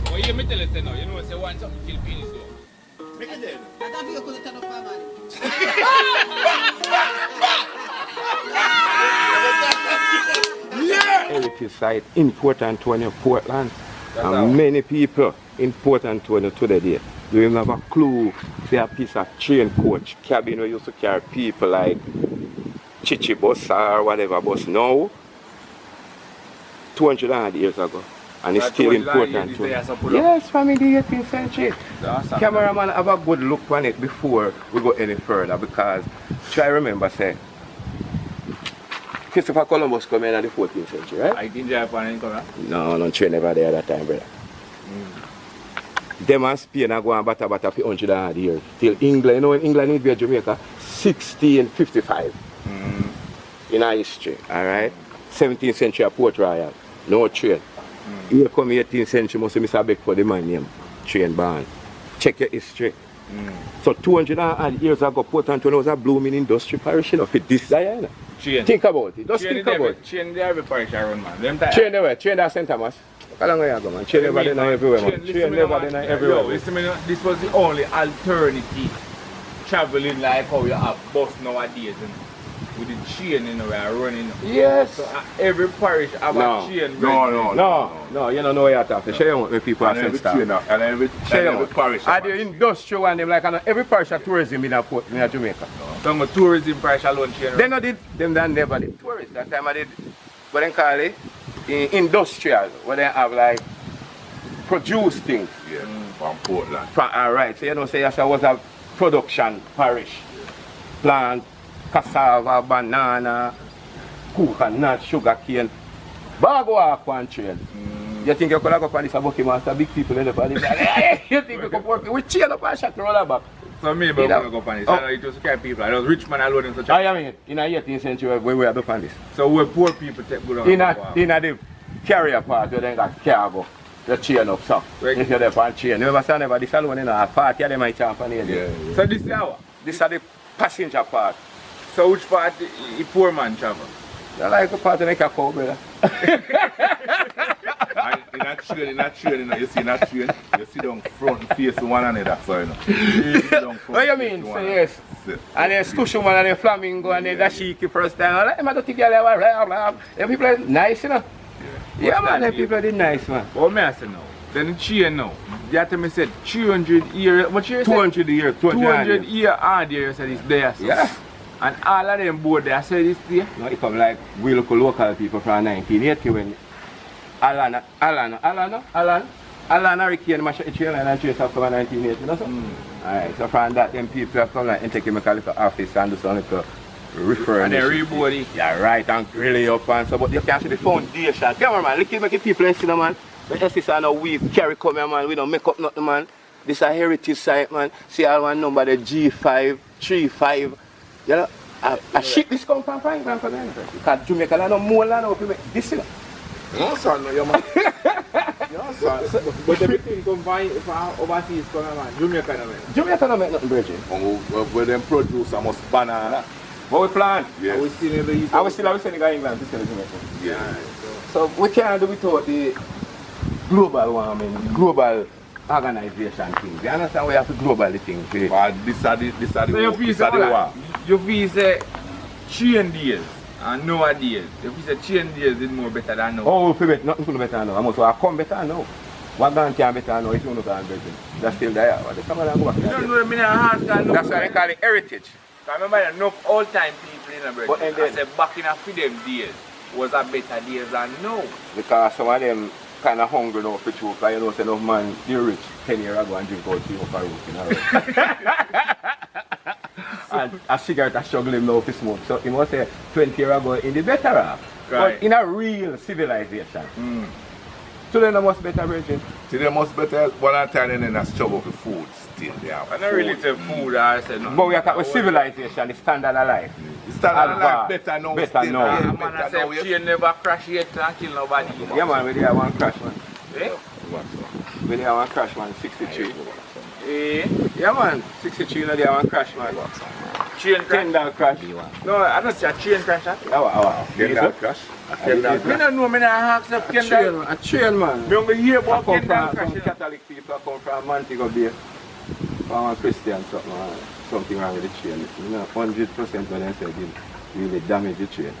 Oh, you me tell you now, you know, say one something kill penis though. Make it then. I thought you could turn up my money. Heritage site in Port Antonio, Portland. And many people in Port Antonio today there, they don't have a clue. They have a piece of train coach cabin where used to carry people like Chichi bus or whatever bus now. 200 years ago. And it's still in Port Antonio. Yes, from the 18th century. Cameraman have a good look on it before we go any further, because try remember say Christopher Columbus came in the 14th century, right? I think they have one come. No train never there at that time, brother. Them and Spain are going bata for 100 years. Till England, you know when England invaded Jamaica, 1655 in our history, alright? 17th century at Port Royal, no train. Here come 18th century, must be Mr. Beckford, the man name, train band. Check your history. So 200 years ago, Port Antonio was a blooming industry parish, you know, for this guy, you know. Chain. Think about it, just think about it. Chain there every parish around, man. Chain there, chain there St. Thomas. How long you go, man? Chain never there everywhere, man. Chain never there everywhere. Listen, this was the only alternative traveling like how you have bus nowadays, and with the chain, you know, we are running. Yes. So every parish have a chain. No, you don't know what you're talking. Show you what the people are saying. And every parish. Are the industrial one, them like every parish have tourism in Jamaica. Some tourism parish alone chain. They no did, them that never did tourist. That time I did, what they call it, industrial, where they have like, produce things. Yeah, from Portland. Alright, so you know, say yes, I was a production parish. Plant, cassava, banana, coconut, sugar cane. Bag walk one train. You think you could have go on this Bucky Master, big people in the body? You think you could work with chain up and shot roller back? So me, but I'm going to go on this. I know it was carry people. I was rich man alone in such a... I mean, in the 18th century, where we are doing this. So where poor people take good on in the carrier part, where they got cargo, the chain up, so. Right. If you're there for a chain. You ever see never this alone, you know, a party, they might jump on here. So this is our? This is the passenger part. So which part the poor man travel? I like the part make a cow, brother. In that train, you know, you see in that train, you sit down front and face one another, so you know. What you mean? So yes. And then Stushu man and then Flamingo and then the Shiki first time. I don't think you're blah. Them people are nice, you know. Yeah, man, them people are nice, man. What may I say now? Then the chain now. That time I said 300 years, what year? 200 years, 200 years and there you said it's there. So. Yeah. And all of them board there, I said this there. No, it come like we look local people from 1980 when Alan, Hurricane mashed the train line and trace up from 1980, you know so? Alright, so from that, them people have come like and take a mechanical office and do something to refer. And they reboard it. Yeah, right, and grill it up and so, but you can't see the foundation. Cameraman, look at make people and see the man. But this is no we carry come here, man, we don't make up nothing, man. This is a heritage site, man. See all one number, the G5, 35. You know, a ship this come from fine from there. Because Jamaica no more land up this, you know. No, son, no, your man. No, son. But everything come from overseas, man. Jamaica no make. Jamaica no make nothing, Bridget. Where them produce almost banana. But we plan. Yes. And we still never use. And we still sending England to sell Jamaica. Yeah. So we can't do without the global warming, global organization thing. You understand we have to global the thing. But this are the war. You feel say chain days and nowadays. You feel say chain days is more better than now. Oh, nothing to better now. I'm also come better now. What can better now? It's not better. That's still there. But come on and go back. You don't know the hands can That's why they call it heritage. I remember enough old time people in the bread. I said back in a few them days was a better days than now. Because some of them kind of hungry now for truth. Because you know, say enough man, they're rich 10 years ago and drink out 3 of a roof, you know. And a cigarette is struggling now to smoke. So you must say 20 years ago in the better off. Right. But in a real civilization. Today they must better virgin. Today must better one time and then a struggle for food still there. I don't really say food, I said no. But we are talking civilization, the standard of life. The standard of life better now. Better now. Yeah, man, I said she never crash yet and kill nobody. Yeah man, we there one crash man. Eh? We there one crash man, 63. Eh? Yeah man, 63 no there one crash man. Chain crash? $10 crash. No, I don't see a chain crash. $10 crash. Kendall Me don't know, me not ask of Kendall. A train man. Me only hear I about come Kendall from crashing. Catholic people, I come from Montego Bay. I'm a Christian, something wrong with the train. You know, 100% when I said it really damaged the train.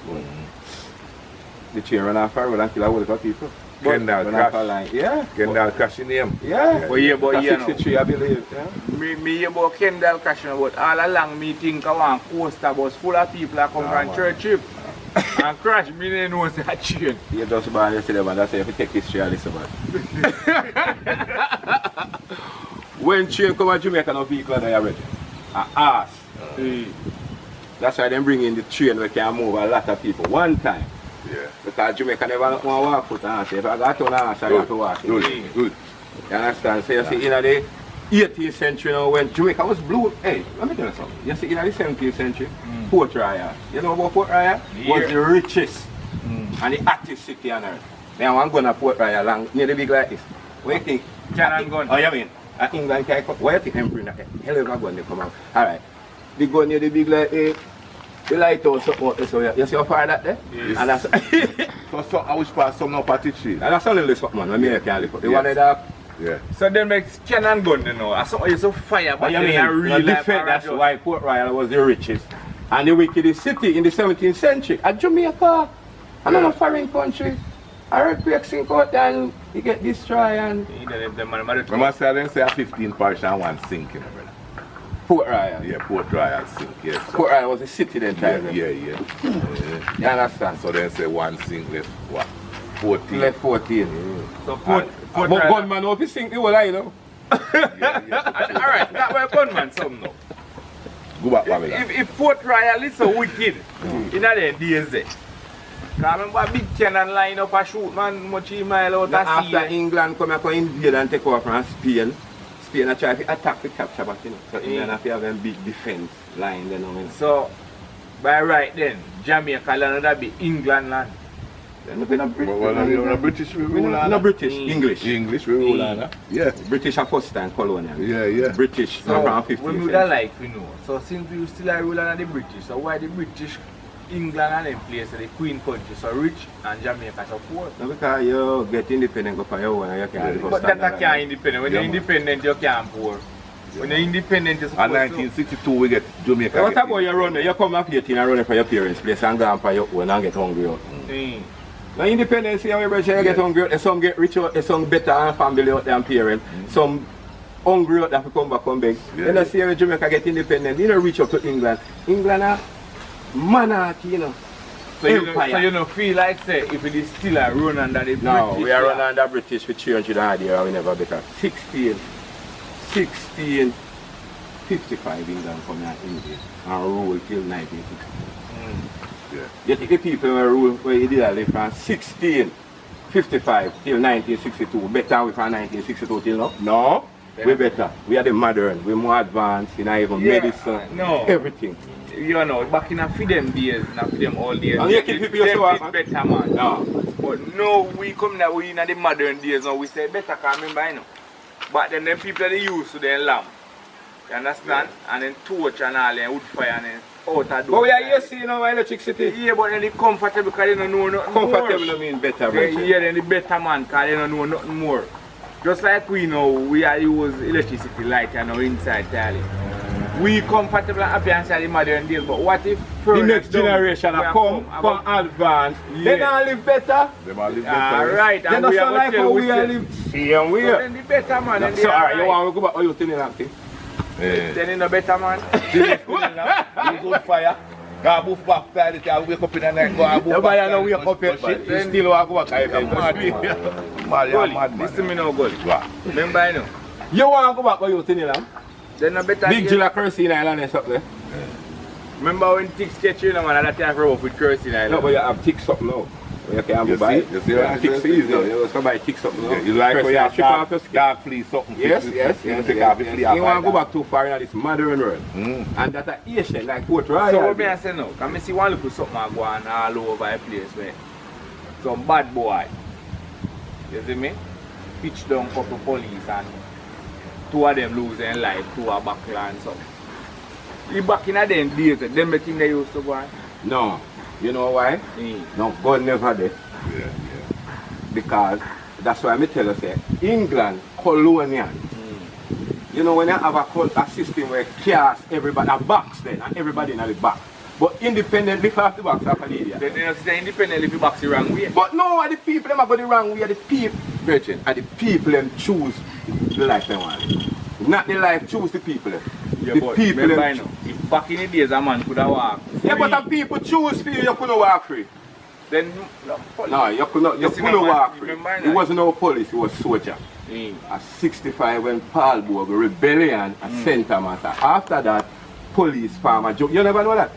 But the train ran off a road and kill a whole lot of people. Kendall Run off a crash. line. Yeah. Kendall crashing him. Yeah. But yeah, but yeah, no. 63, I believe. Yeah. Me hear about Kendall crashing, but all along me think I want coaster bus full of people that come from man. church trip. And crash, me didn't know it's a train. You just born yesterday, man. That's why if you take history and listen, man. When train come to Jamaica, no vehicle there already. A ass. That's why they bring in the train where can move a lot of people one time. Yeah. Because Jamaica never want to walk foot and say, if I got on ass, I got to walk. Good. You understand? So you see, in the 18th century now, when Jamaica was blue, hey, let me tell you something. You see, in the 17th century, Port Royal. You know about Port Royal? Yeah. Was the richest and the hottest city on earth. Now I'm going to Port Royal and near the big like this. What do you think? Cannon gun. Oh, you mean? England can come. Why do you think them bring that? Hell of a gun they come out. Alright. The gun near the big like the lighthouse up out there. So you see how far that there? Yes. And that's So I wish pass some up at the tree. and that's only this man, when me can live. The one Yes. that Yeah. So them make cannon gun, you know. I saw you so fire, but you then mean, a real life defense, that's paradox. why Port Royal was the richest and the wickedest city in the 17th century. At Jamaica, another foreign country, a earthquake sink out there and you get destroyed and Remember say I didn't say a 15 parish and one sink, you know, brother. Port Royal. Yeah, Port Royal sink, yes. Sir. Port Royal was a city then Yeah, time. yeah. You understand? So then say one sink left what? 14. Left 14. So But gunman off his sink the whole line, you know. Alright, that way gunman some now. Go back, Babylon. If Port Royal is so wicked, in the days there. I remember a big cannon line up a shoot man much mile out of sea. After England come and invade and take over from Spain, Spain are trying to attack the capture back, you know. So England have to have a big defense line, you know. So by right then, Jamaica land would be England land. We're not British. Well, no British we rule on. No British, English. English we rule on. Yeah. British are first time colonial. Yeah. British So around we 15th would century. like we know. So since we still are ruling on the British, so why the British, England and them place the Queen country so rich and Jamaica so poor? No, because you get independent go for your own and you can't live up But that standard can't life. independent. When Yeah, you're man. independent you can't poor. When you're independent you're In supposed to. 1962 we get Jamaica. What get about you run there? You come up 18 and run for your parents' place and go on for your own and get hungry out. Now independence, you get hungry out, some get rich out, some better and family out than parents, some hungry out that come back and beg. Yeah, Then you see when Jamaica get independent, you know reach up to England. England are monarchy, you know. So you know feel like say if it is still a run under the No, British. we are running under British for 300 odd years and we never better. 1655 England come out India and rule till 1960. Yeah. You think the people who rule where you did live from 1655 till 1962, better we from 1962 till now? No, we better. We are the modern, we more advanced in even medicine, everything. You know, back in a few them days, in a few them old days, And you keep people so them did better man. No. But now we come now, we in the modern days now, we say better can remember you know. But then them people they used to their lamp. You understand? And then torch and all and wood fire and then out of door. But we are here seeing our electricity. Yeah, but then they comfortable because they don't know nothing Comfortable more. I mean better. Yeah, then the better man because they don't know nothing more. Just like we know, we are use electricity light and now inside tally. We comfortable and happy inside the modern days, but what if The next generation are come advance, they don't live better. Them all live better. Alright, They and don't we sound are like going how to we are live. See and we so are. then the better man. Then So alright, you want to go back, you tell me that thing? Then you know better man. You go fire. Go move back there, you wake up in the night, go and move Nobody back. know we are up here, shit. You still want to go back. You're mad, you're mad, Listen to me man. now, Gully. What? Remember you know. You want to go back, you tell me that? Then a better Big days- Jill at Kersey Island is up there. Remember when Tick sketch you know man, that time rough with Cursing No, Island. but you have ticks up now. You can't You buy see? it. You see You what have I'm ticks saying? easy. You just buy ticks up now. You like how you have strip off your skin. dark fleece something. Yes, fix it. yes, You yes. take yes, off the yes. fleece You want to go like back too far in this modern world. Mm. And that are Asian, like Port Royal. So what me I say now, can I see one little something I go on all over the place where some bad boy, you see me, pitch down couple police and two of them lose their life, two are back and something. You back in them days, them the thing they used to go on. No. You know why? No, gun never there. Yeah. Because that's why I tell you, say, England, Colonial. You know, when you have a system where cars, everybody, a box then, and everybody in the box. But independently off the box of Canada. Then you say independently if you box the wrong way. But no, the people them go the wrong way, the people, Virgin, and the people them choose the life they want. Not the life choose the people. Yeah, the but people remember them now, if back in the days a man could have walked free, yeah, but the people choose for you couldn't walk free. then No, you couldn't walk free. Remember It wasn't no police, it was soldier. At 65 when Paul Bogue rebellion at Center Matter. After that, police farmer joke. You never know that?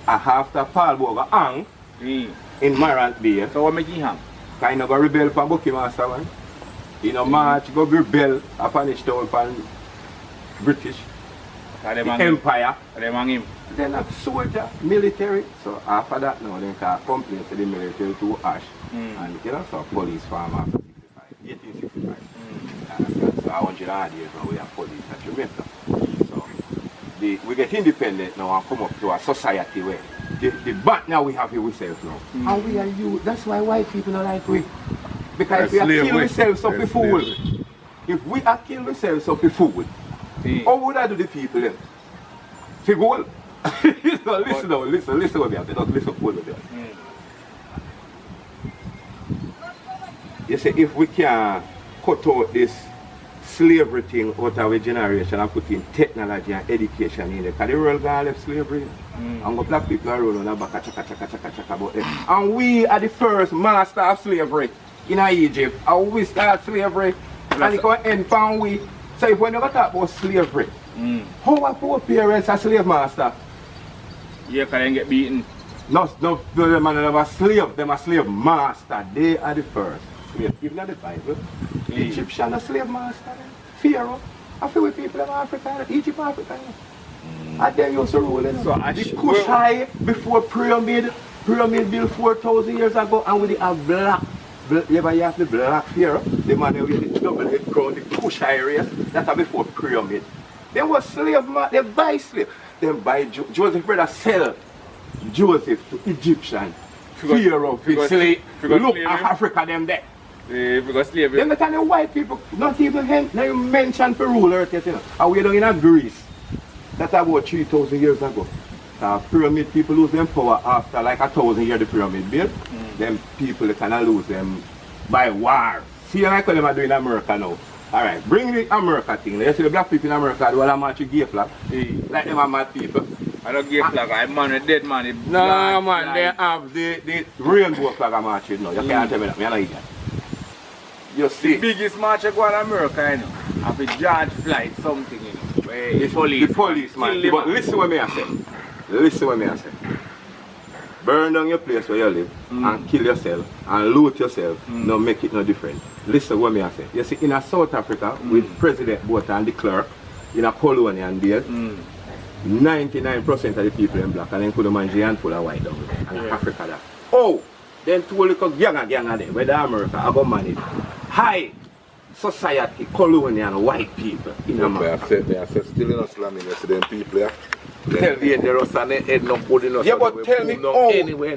After Paul Bogue hang in Marant Bay. So what make him hang? Kind of a rebel from Bucky Master man. You know, March go rebel upon his town upon British Empire. Them hang him. Then a soldier, military. So after that now they can complain to the military to Ash. And you know, so police farm after 1865. So 100 odd years now we have police at Jamaica. So we get independent now and come up to a society where the back now we have it ourselves now. And we are you. That's why white people don't like we. Because if we are killing ourselves up for food. If we are killing ourselves up for food, how would I do the people then? For gold? So listen what we have to do. Listen what we have. You say if we can cut out this slavery thing out of our generation and put in technology and education in there, because the world gonna left slavery. And the black people are rolling on the back chaka about them. And we are the first master of slavery in Egypt. And we start slavery and it can end from we. So if we never talk about slavery, how are poor parents a slave master? Yeah, because they get beaten. No, them are never slave, them are slave master. They are the first. Even in the Bible, the Egyptian are slave master. Pharaoh, I feel with people in Africa, Egypt, Africa. And they used to rule it. So the Kushite before pyramid built 4,000 years ago, and we have black. You ever have the black Pharaoh? The man who had the double-head crown, the Kushite race, that's before pyramid. They were slave, they buy slave. They buy Joseph brother sell Joseph to Egyptian. Pharaoh, slave. Look at Africa, them there. Because slavery. Then the kind of white people, not even mention for rule earth yet, you know. And we're down in Greece. That's about 3,000 years ago. Pyramid people lose them power after like 1,000 years the pyramid built. Them people they kind of lose them by war. See like what them are doing in America now. Alright, bring the America thing. You see the black people in America do all that match with gay flag. Like them are mad people. I don't gay flag, I'm man, a dead man. No man, they have the rainbow flag I'm marching now. You can't tell me that, I'm not idiot. You see. The biggest march I go in America, you know. Have a George flight, something, you know. Where the police man. But listen what me I say. Listen what me I say. Burn down your place where you live and kill yourself and loot yourself. No make it no different. Listen what me I say. You see, in a South Africa with President Botha and the clerk in a Colonial days, 99% of the people in black and then put a man handful of white down there. And Africa that. Oh! Then two little gang there, where the America are going to manage high society, colonial white people in America. They are still in us slamming us, them people, yeah. Tell me, yeah, but tell me,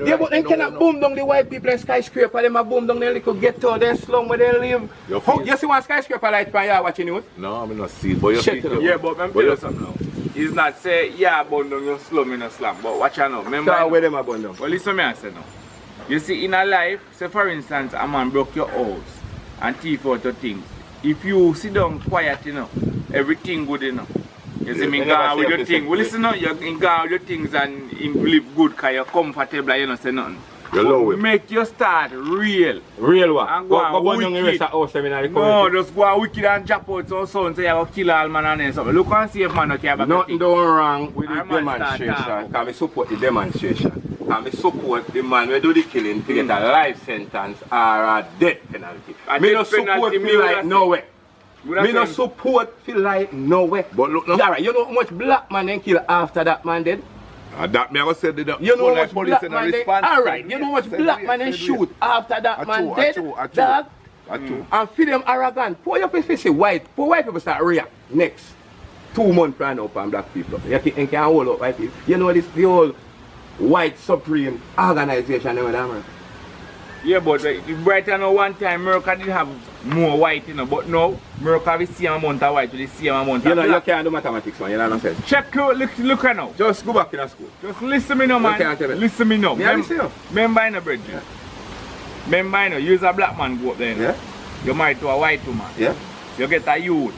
yeah, but they cannot boom down the white people in skyscraper, they might boom down the little ghetto, they slum where they live. You see one skyscraper light by you watching news? No, I'm not seeing, but you see. Yeah, but I'm telling you something now. It's not say, yeah, boom down your slum in a slum, but watch out now. Remember, so where them are boom down? Well, listen to me I say now. You see, in a life, say for instance, a man broke your house and thief out your things. If you sit down quiet, you know, everything good, you know. You see, me go with your things. Well, listen now, you go with your things and live good because you're comfortable, you don't say nothing. But make you start real. Real what? And go on wicked. No, just go wicked and drop out some son, say you go kill all man and something. Look and see if man don't care about nothing done wrong with the demonstration. Because I support the demonstration. And I support the man who do the killing to get a life sentence or a death penalty. I don't support feel like no way. Me no support feel like no way. But look now. Alright, you know how much black man then kill after that man dead? That me I was said that. You know how much black man then, alright, you know how much black man then shoot after that man dead? Dog? And feel them arrogant. Poor people say white. Poor white people start react next. 2 months plan up on black people. You think they can hold up white people. You know this the whole white supreme organization in America. Yeah, but right now one time America did have more white, you know, but now America have the same amount of white with the same amount of You know, black. you can't do mathematics, man. You know what I'm saying? Check out, look at now. Just go back in the school. Just listen me now, man. can't tell me. Listen me now. Yeah, listen you. Remember in the bridge. Yeah. Remember, you know, you a black man go up there. Yeah. You're married to a white woman. Yeah. You get a youth.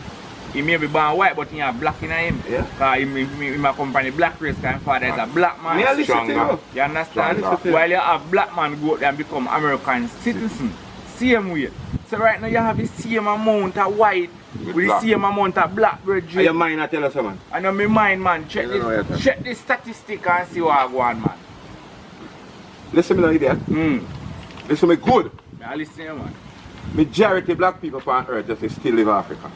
He may be born white, but he have black in him. Yeah. Because he come from the black race, because his father is a black man. Me a listen to you. You understand? Stronger. While you have black man go up there and become American citizen. Same way. So right now you have the same amount of white with black. the same amount of black brethren. Your mind I tell us, man. I know my mind, man. Check You know what this, check this statistic and see what I go on, man. Listen to me now, idiot. Listen to me good. I listen, man. Majority black people on earth just still live in Africa.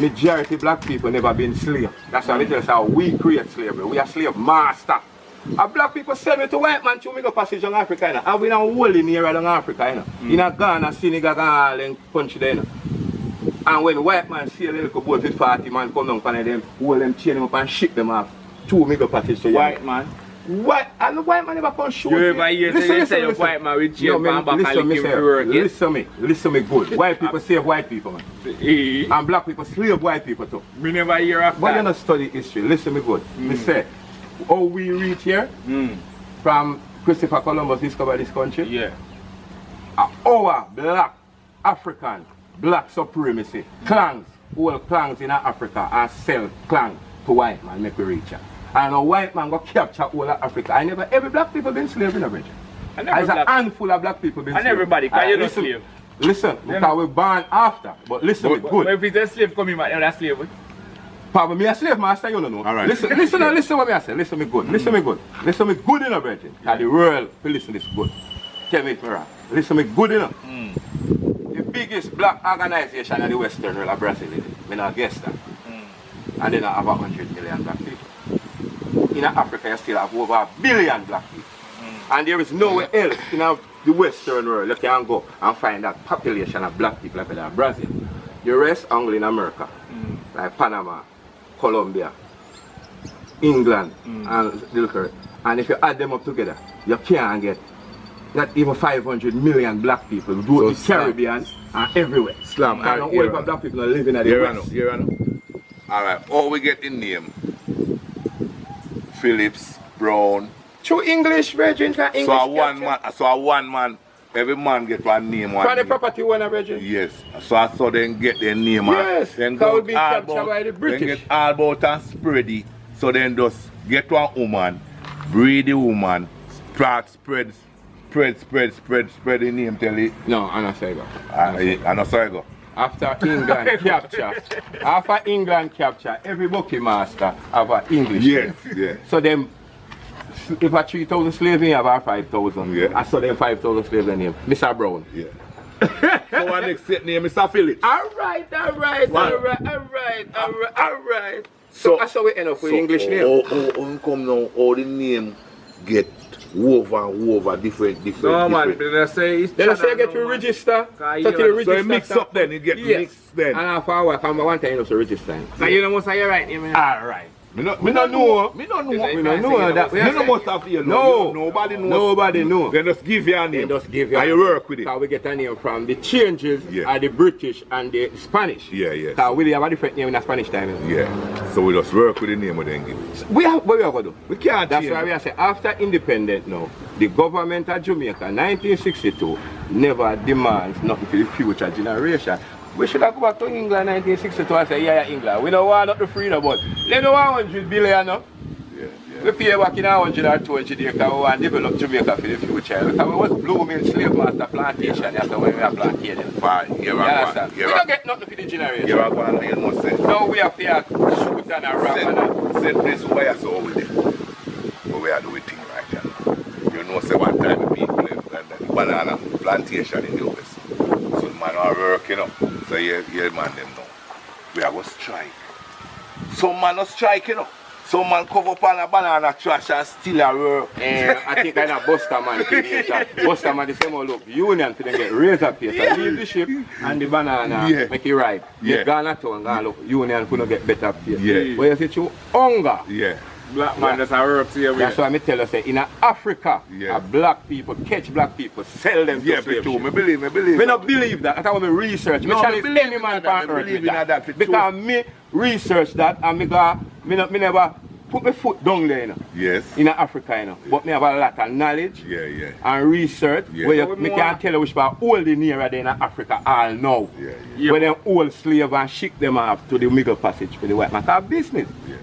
Majority black people never been slave. That's why I tell us how we create slavery. We are slave master. And black people sell me to white man to me go passage in Africa. You know. And we don't hold in here in Africa. You know. In Ghana, Senegal, and all them country there. You know. And when white man see a little boat with 40 man come down and them, hold them, chain them up and ship them off. 2 mega passage to you. White man. White, and the white man never come shoot you. Ever hear say white man with chain no, back and lick him for work? Listen me good. White people save white people, man. And black people slave white people too. We never hear of But that. you don't study history. Listen me good. Me say, how we reach here from Christopher Columbus discovered this country. Yeah. Our black African black supremacy clans, all clans in Africa and sell clan to white man make we reach here. And a white man go capture all of Africa. I never every black people been slave in a region. There's a handful of black people been and slave. everybody, because you're not slave. Listen, because we're born after. But listen me good. But if it's a slave coming back, that's slave. Papa, me a slave master, you don't know. All right. Listen what me I say. Listen me good. Listen me good. Listen me good in a virgin. Because the world will listen this good. Tell me if I'm right. Listen me good enough. The biggest black organization in the Western world of Brazil is it. Me not guess that. And then I have 100 million black people. In Africa you still have over 1 billion black people. And there is nowhere else in the Western world you can go and find that population of black people like that. Brazil. The rest only in America. Like Panama, Colombia, England, and Dilker. And if you add them up together, you can't get that even 500 million black people do the Caribbean and everywhere. Slam. And all of black people are living at the West. Alright, how we get the name? Phillips, Brown. True English, Virgin, English. So a one man, every man get one name. One From the name. property owner, Virgin. Yes. So I saw them get their name. Yes, then that go would be all captured by the British. Then get all about and spread it. So then just get one woman, breed the woman, start spread the name till it. No, I'm not saying I know sorry go. After England capture, every bookie master have an English Yes, name. yes. So them, if I 3,000 slaves in, have 5,000. Yeah. I saw them 5,000 slaves in name. Mr. Brown. Yeah. So our next set name is Mr. Phillips. Alright. So So that's how we end up with English name. How come now all the name get over different. No man, they say it's Then I say get to register. So it mix up then, it get mixed then. And after a while, come one time you know to register. so you know most of your right name. Alright. Me don't know. We don't know that. Me no must have you No. Nobody knows. Nobody knows. Then just give your name. Just give you. And you work with it. Because we get a name from the changes Yeah. of the British and the Spanish. Yeah. Because we have a different name in the Spanish time. Yeah. So we just work with the name of them give. What we are going to do? We can't That's change why it. we are saying after independence now, the government of Jamaica, 1962, never demands nothing for the future generation. We should have go back to England 1962 and say, yeah, England. We don't want not the freedom, but they don't want 100 billion, no? Yeah. We pay back in 100 or 200 acres, we want to develop Jamaica for the future. Because we was blooming slave master plantation after when we are plantation. Fine. We don't get nothing for the generation. You're going to must say. Now we have to shoot and a rap and Send this why I saw with it. But we are doing things right now. You know, say one time the people in the banana plantation in the West. So the man are working up. So yeah, man them know. We are going to strike. Some man not strike, you know. Some man cover up on a banana trash and steal a work. I think I know Buster man. Buster man the same old look. Union to them get razor pace and leave the ship and the banana make it ride. Yeah. You gone at town and go look. Union could not get better pace. Yeah. But you see through hunger. Yeah. Black man that's a work to you. That's why I tell you, say, in Africa, Yeah. black people catch black people, sell them Yeah, to slave too. ship. Me believe. Me not believe that. That's how me research. No, me me challenge believe any in man that. on Me earth believe with in that for because me research that and me never put my foot down there, you know, Yes. in Africa, you know. But me have a lot of knowledge Yeah. and research Yeah. where So me more- can tell you which part all the nearer there in Africa all now. Yeah. Yeah. Where them old slave and ship them off to the Middle Passage for the white man. That's business. Yeah.